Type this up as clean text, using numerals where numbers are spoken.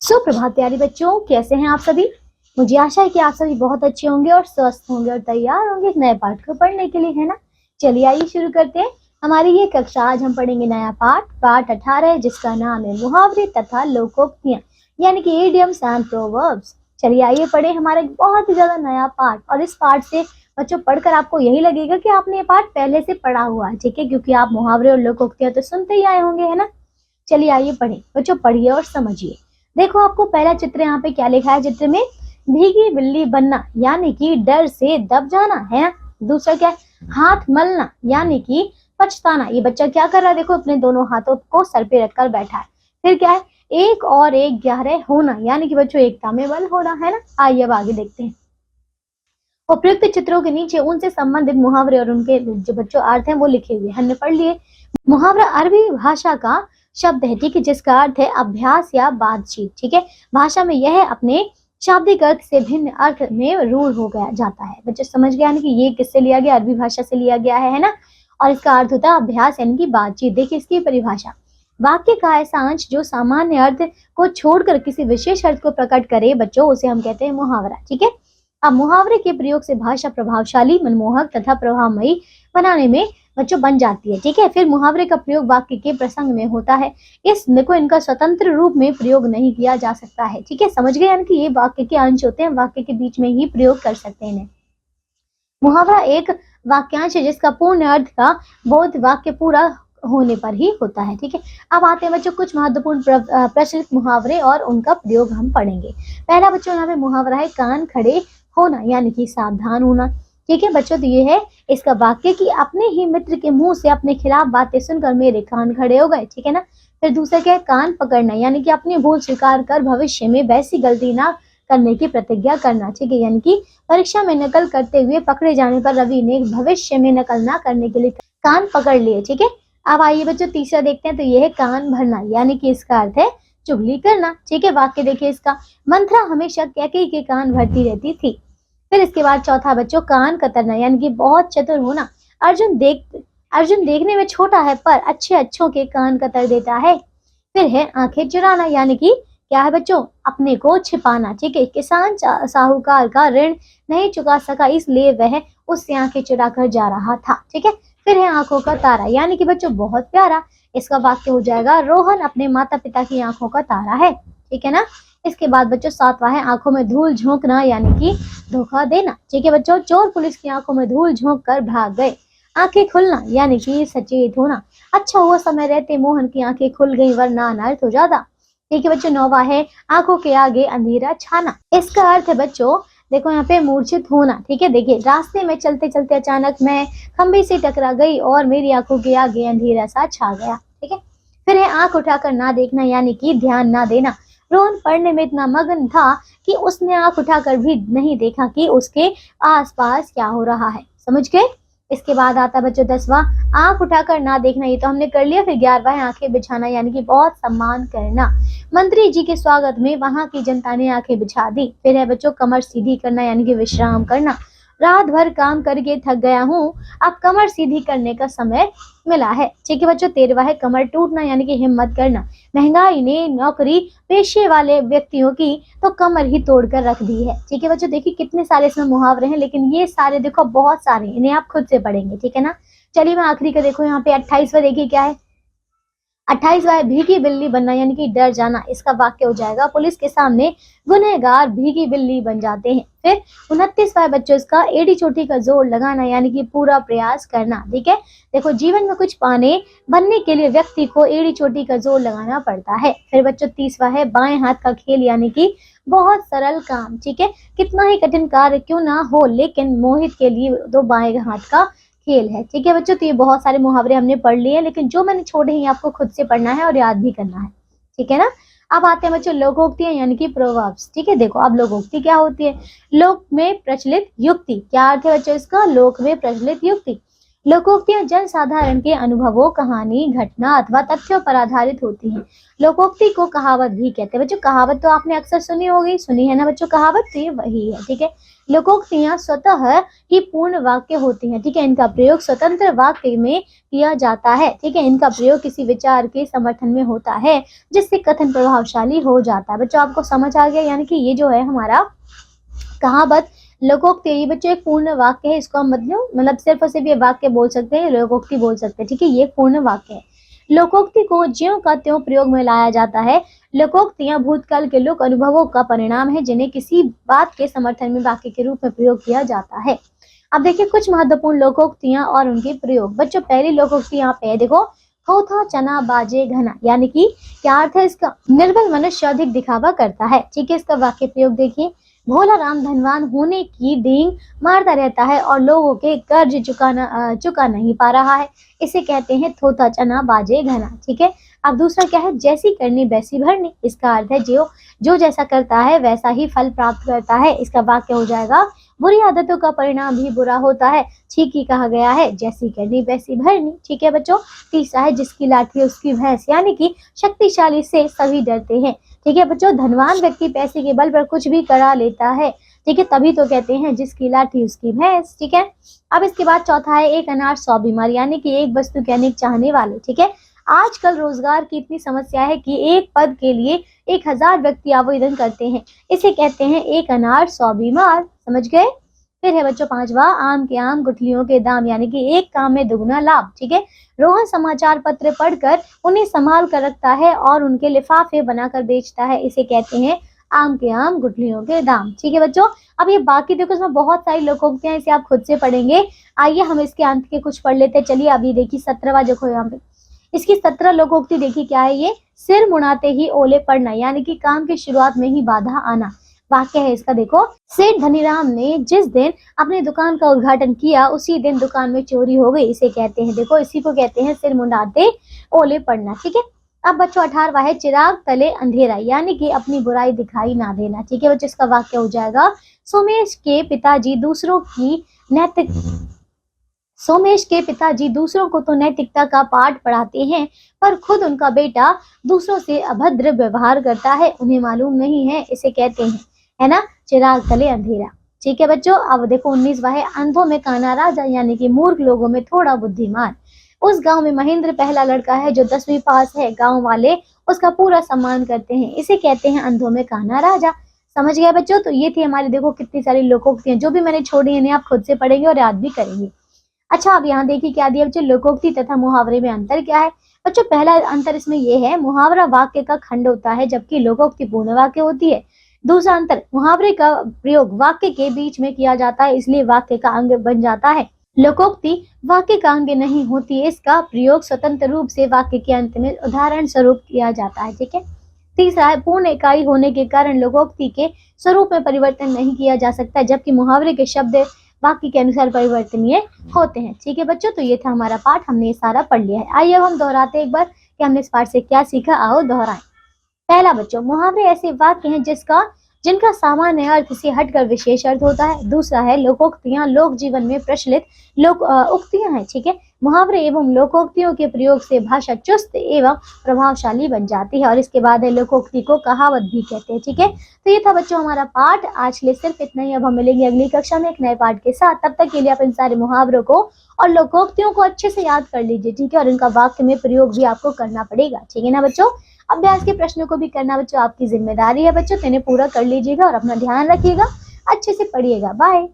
सुप्रभात प्यारे बच्चों, कैसे हैं आप सभी। मुझे आशा है कि आप सभी बहुत अच्छे होंगे और स्वस्थ होंगे और तैयार होंगे एक नए पाठ को पढ़ने के लिए, है ना। चलिए आइए शुरू करते हैं हमारी ये कक्षा। आज हम पढ़ेंगे नया पाठ 18 जिसका नाम है मुहावरे तथा लोकोक्तियां, यानी कि इडियम्स एंड प्रोवर्ब्स। चलिए आइए पढ़े हमारा एक बहुत ही ज्यादा नया पाठ। और इस पाठ से बच्चों पढ़कर आपको यही लगेगा कि आपने ये पाठ पहले से पढ़ा हुआ है, ठीक है, क्योंकि आप मुहावरे और लोकोक्तियां तो सुनते ही आए होंगे, है ना। चलिए आइए पढ़े बच्चों, पढ़िए और समझिए। देखो आपको पहला चित्र यहाँ पे क्या लिखा है। चित्र में भीगी बिल्ली बनना यानी कि डर से दब जाना है ना। दूसरा क्या है, हाथ मलना यानी कि पछताना। ये बच्चा क्या कर रहा है, देखो अपने दोनों हाथों को सर पे रखकर बैठा है। फिर क्या है, एक और एक गहरे होना यानी कि बच्चों एकता में बल होना, है ना। आइए अब आगे देखते हैं। उपयुक्त चित्रों के नीचे उनसे संबंधित मुहावरे और उनके जो बच्चों अर्थ हैं वो लिखे हुए हमने पढ़ लिए। मुहावरा अरबी भाषा का शब्द है, ठीक है, जिसका अर्थ है अभ्यास या बातचीत, ठीक है। भाषा में यह अपने शाब्दिक अर्थ से भिन्न अर्थ में रूढ़ हो गया जाता है। बच्चे समझ गया ना कि ये किससे लिया गया, अरबी भाषा से लिया गया है ना। और इसका अर्थ होता है अभ्यास यानी कि बातचीत। देखिए इसकी परिभाषा, वाक्य का ऐसा अंश जो सामान्य अर्थ को छोड़कर किसी विशेष अर्थ को प्रकट करे बच्चों, उसे हम कहते हैं मुहावरा, ठीक है। अब मुहावरे के प्रयोग से भाषा प्रभावशाली, मनमोहक तथा प्रभावमयी बनाने में बच्चों बन जाती है, ठीक है। फिर मुहावरे का प्रयोग वाक्य के प्रसंग में होता है। इस देखो इनका स्वतंत्र रूप में प्रयोग नहीं किया जा सकता है, ठीक है, समझ गए, यानी कि ये वाक्य के अंश होते हैं, वाक्य के बीच में ही प्रयोग कर सकते हैं इन्हें। मुहावरा एक वाक्यांश है जिसका पूर्ण अर्थ का बोध वाक्य पूरा होने पर ही होता है, ठीक है। अब आते हैं बच्चों कुछ महत्वपूर्ण प्रचलित मुहावरे और उनका प्रयोग हम पढ़ेंगे। पहला बच्चों यहाँ पे मुहावरा है कान खड़े होना यानी कि सावधान होना, ठीक है बच्चों। तो ये है इसका वाक्य कि अपने ही मित्र के मुंह से अपने खिलाफ बातें सुनकर मेरे कान खड़े हो गए, ठीक है ना। फिर दूसरा क्या है, कान पकड़ना यानी कि अपनी भूल स्वीकार कर भविष्य में वैसी गलती ना करने की प्रतिज्ञा करना, ठीक है। यानी कि परीक्षा में नकल करते हुए पकड़े जाने पर रवि ने भविष्य में नकल ना करने के लिए कान पकड़ लिए, ठीक है। अब आइए बच्चों तीसरा देखते हैं। तो ये है कान भरना यानी कि इसका अर्थ है चुगली करना, ठीक है। वाक्य देखिए इसका, मंथरा हमेशा कैकेयी के कान भरती रहती थी। फिर इसके बाद चौथा बच्चों कान कतरना यानी कि बहुत चतुर होना। अर्जुन देखने में छोटा है पर अच्छों के कान कतर देता है। फिर है आंखें चुराना यानी कि क्या है बच्चों, अपने को छिपाना, ठीक है। किसान साहूकार का ऋण नहीं चुका सका इसलिए वह उससे आंखें चुरा कर जा रहा था, ठीक है। फिर है आंखों का तारा यानी कि बच्चों बहुत प्यारा। इसका वाक्य हो जाएगा रोहन अपने माता पिता की आंखों का तारा है, ठीक है ना। इसके बाद बच्चों सातवां है आंखों में धूल झोंकना यानी कि धोखा देना, ठीक है बच्चों। चोर पुलिस की आंखों में धूल झोंक कर भाग गए। आंखें खुलना यानी कि सचेत होना। अच्छा हुआ समय रहते मोहन की आंखें खुल गई वरना अनर्थ हो जाता, ठीक है बच्चों। नौवां है आंखों के आगे अंधेरा छाना। इसका अर्थ है बच्चों देखो यहाँ पे मूर्छित होना, ठीक है। देखिए रास्ते में चलते चलते अचानक मैं खंबे से टकरा गई और मेरी आंखों के आगे अंधेरा सा छा गया, ठीक है। फिर है आंख उठाकर ना देखना यानी कि ध्यान ना देना। रोहन पढ़ने में इतना मगन था कि उसने आंख उठाकर भी नहीं देखा कि उसके आसपास क्या हो रहा है, समझ गए। इसके बाद आता बच्चों 10वां आंख उठाकर ना देखना, ये तो हमने कर लिया। फिर 11वां है आंखें बिछाना यानी कि बहुत सम्मान करना। मंत्री जी के स्वागत में वहां की जनता ने आंखें बिछा दी। फिर है बच्चों कमर सीधी करना यानी कि विश्राम करना। रात भर काम करके थक गया हूँ, अब कमर सीधी करने का समय मिला है, ठीक है बच्चों। 13वां है कमर टूटना यानी कि हिम्मत करना। महंगाई ने नौकरी पेशे वाले व्यक्तियों की तो कमर ही तोड़कर रख दी है, ठीक है बच्चों। देखिए कितने सारे इसमें मुहावरे हैं, लेकिन ये सारे देखो बहुत सारे, इन्हें आप खुद से पढ़ेंगे, ठीक है ना। चलिए मैं आखिरी का देखो यहाँ पे 28वां देखिए क्या है। 28वां है भीगी बिल्ली बनना यानी कि डर जाना। इसका वाक्य हो जाएगा पुलिस के सामने गुनहगार भीगी बिल्ली बन जाते हैं। फिर 29वां है बच्चों इसका एड़ी चोटी का जोर लगाना यानी कि पूरा प्रयास करना, ठीक है। देखो जीवन में कुछ पाने बनने के लिए व्यक्ति को एड़ी चोटी का जोर लगाना पड़ता है। फिर बच्चों 30वां है बाएं हाथ का खेल यानी कि बहुत सरल काम, ठीक है। कितना ही कठिन कार्य क्यों ना हो लेकिन मोहित के लिए तो बाएं हाथ का खेल है, ठीक है बच्चों। तो ये बहुत सारे मुहावरे हमने पढ़ लिए हैं, लेकिन जो मैंने छोड़े हैं आपको खुद से पढ़ना है और याद भी करना है, ठीक है ना। अब आते हैं बच्चों लोकोक्तियां यानी कि प्रोवर्ब्स, ठीक है। देखो अब लोकोक्ति क्या होती है, लोक में प्रचलित युक्ति। क्या अर्थ है बच्चों इसका, लोक में प्रचलित युक्ति। लोकोक्तियां जन साधारण के अनुभवों, कहानी, घटना अथवा तथ्यों पर आधारित होती हैं। लोकोक्ति को कहावत भी कहते हैं। बच्चों कहावत तो आपने अक्सर सुनी होगी, सुनी है ना बच्चों कहावत, तो ये वही है। ठीक है, लोकोक्तियां स्वतः ही पूर्ण वाक्य होती हैं। ठीक है, इनका प्रयोग स्वतंत्र वाक्य में किया जाता है। ठीक है, इनका प्रयोग किसी विचार के समर्थन में होता है जिससे कथन प्रभावशाली हो जाता है। बच्चों आपको समझ आ गया, यानी कि ये जो है हमारा कहावत लोकोक्ति, ये बच्चों एक पूर्ण वाक्य है। इसको हम मतलब सिर्फ और सिर्फ ये वाक्य बोल सकते हैं, लोकोक्ति बोल सकते हैं। ठीक है, ये पूर्ण वाक्य है। लोकोक्ति को ज्यों का त्यों प्रयोग में लाया जाता है। लोकोक्तियां भूतकाल के लोक अनुभवों का परिणाम है जिन्हें किसी बात के समर्थन में वाक्य के रूप में प्रयोग किया जाता है। अब देखिए कुछ महत्वपूर्ण लोकोक्तियां और उनके प्रयोग। बच्चों पहली लोकोक्ति यहाँ पे है, देखो, थोथा चना बाजे घना, यानी कि क्या अर्थ है इसका? निर्बल मनुष्य अधिक दिखावा करता है। ठीक है, इसका वाक्य प्रयोग देखिए, भोला राम धनवान होने की डींग मारता रहता है और लोगों के कर्ज चुका नहीं पा रहा है। इसे कहते हैं थोथा चना बाजे घना। ठीक है, अब दूसरा क्या है? जैसी करनी वैसी भरनी। इसका अर्थ है जो जैसा करता है वैसा ही फल प्राप्त करता है। इसका वाक्य हो जाएगा, बुरी आदतों का परिणाम भी बुरा होता है, ठीक ही कहा गया है, जैसी करनी वैसी भरनी। ठीक है बच्चों, तीसरा है जिसकी लाठी उसकी भैंस, यानी कि शक्तिशाली से सभी डरते हैं। ठीक है बच्चों, धनवान व्यक्ति पैसे के बल पर कुछ भी करा लेता है। ठीक है, तभी तो कहते हैं जिसकी लाठी उसकी भैंस। ठीक है, अब इसके बाद चौथा है एक अनार 100 बीमार, यानी कि एक वस्तु के अनेक चाहने वाले। ठीक है, आजकल रोजगार की इतनी समस्या है कि एक पद के लिए 1000 व्यक्ति आवेदन करते हैं। इसे कहते हैं एक अनार 100 बीमार। समझ गए? फिर है बच्चों पांचवा, आम के आम गुठलियों के दाम, यानी कि एक काम में दुगना लाभ। ठीक है, रोहन समाचार पत्र पढ़कर उन्हें संभाल कर रखता है और उनके लिफाफे बनाकर बेचता है। इसे कहते हैं आम के आम गुठलियों के दाम। ठीक है बच्चों, अब ये बाकी देखो इसमें बहुत सारी लोकोक्तियां, इसे आप खुद से पढ़ेंगे। आइए हम इसके अंत के कुछ पढ़ लेते हैं। चलिए अभी देखिए 17वां देखो यहाँ पे, इसकी 17 लोकोक्ति देखिए क्या है ये, सिर मुड़ाते ही ओले पड़ना, यानी कि काम की शुरुआत में ही बाधा आना। वाक्य है इसका, देखो, सेठ धनीराम ने जिस दिन अपनी दुकान का उद्घाटन किया उसी दिन दुकान में चोरी हो गई। इसे कहते हैं, देखो, इसी को कहते हैं सिर मुंडाते ओले पड़ना। ठीक है, अब बच्चों 18वां है चिराग तले अंधेरा, यानी कि अपनी बुराई दिखाई ना देना। ठीक है बच्चों, इसका वाक्य हो जाएगा, सोमेश के पिताजी दूसरों को तो नैतिकता का पाठ पढ़ाते हैं, पर खुद उनका बेटा दूसरों से अभद्र व्यवहार करता है, उन्हें मालूम नहीं है। इसे कहते हैं, है ना, चिराग तले अंधेरा। ठीक है बच्चों, अब देखो 19वां है अंधों में काना राजा, यानी कि मूर्ख लोगों में थोड़ा बुद्धिमान। उस गांव में महेंद्र पहला लड़का है जो 10वीं पास है, गांव वाले उसका पूरा सम्मान करते हैं। इसे कहते हैं अंधों में काना राजा। समझ गया बच्चों? तो ये थी हमारी, देखो कितनी सारी लोकोक्तियां, जो भी मैंने छोड़ी है इन्हें आप खुद से पढ़ेंगे और याद भी करेंगे। अच्छा, अब यहाँ देखिए क्या दिया बच्चों, लोकोक्ति तथा मुहावरे में अंतर क्या है। बच्चों पहला अंतर इसमें यह है, मुहावरा वाक्य का खंड होता है जबकि लोकोक्ति पूर्ण वाक्य होती है। दूसरा अंतर, मुहावरे का प्रयोग वाक्य के बीच में किया जाता है, इसलिए वाक्य का अंग बन जाता है। लोकोक्ति वाक्य का अंग नहीं होती है, इसका प्रयोग स्वतंत्र रूप से वाक्य के अंत में उदाहरण स्वरूप किया जाता है। ठीक है, तीसरा है पूर्ण इकाई होने के कारण लोकोक्ति के स्वरूप में परिवर्तन नहीं किया जा सकता, जबकि मुहावरे के शब्द वाक्य के अनुसार परिवर्तनीय होते हैं। ठीक है बच्चों, तो ये था हमारा पाठ, हमने ये सारा पढ़ लिया है। आइए अब हम दोहराते एक बार कि हमने इस पाठ से क्या सीखा, आओ दोहराएं। पहला बच्चों, मुहावरे ऐसे वाक्य हैं जिनका सामान्य अर्थ से हटकर विशेष अर्थ होता है। दूसरा है लोकोक्तियां लोक जीवन में प्रचलित उक्तियां हैं। ठीक है, मुहावरे एवं लोकोक्तियों के प्रयोग से भाषा चुस्त एवं प्रभावशाली बन जाती है। और इसके बाद है लोकोक्ति को कहावत भी कहते हैं। ठीक है, तो ये था बच्चों हमारा पाठ, आज के लिए सिर्फ इतना ही। अब हम मिलेंगे अगली कक्षा में एक नए पाठ के साथ। तब तक के लिए आप इन सारे मुहावरों को और लोकोक्तियों को अच्छे से याद कर लीजिए। ठीक है, और इनका वाक्य में प्रयोग भी आपको करना पड़ेगा। ठीक है ना बच्चों? अभ्यास के प्रश्नों को भी करना बच्चों आपकी जिम्मेदारी है बच्चों, तो इन्हें पूरा कर लीजिएगा और अपना ध्यान रखिएगा, अच्छे से पढ़िएगा। बाय।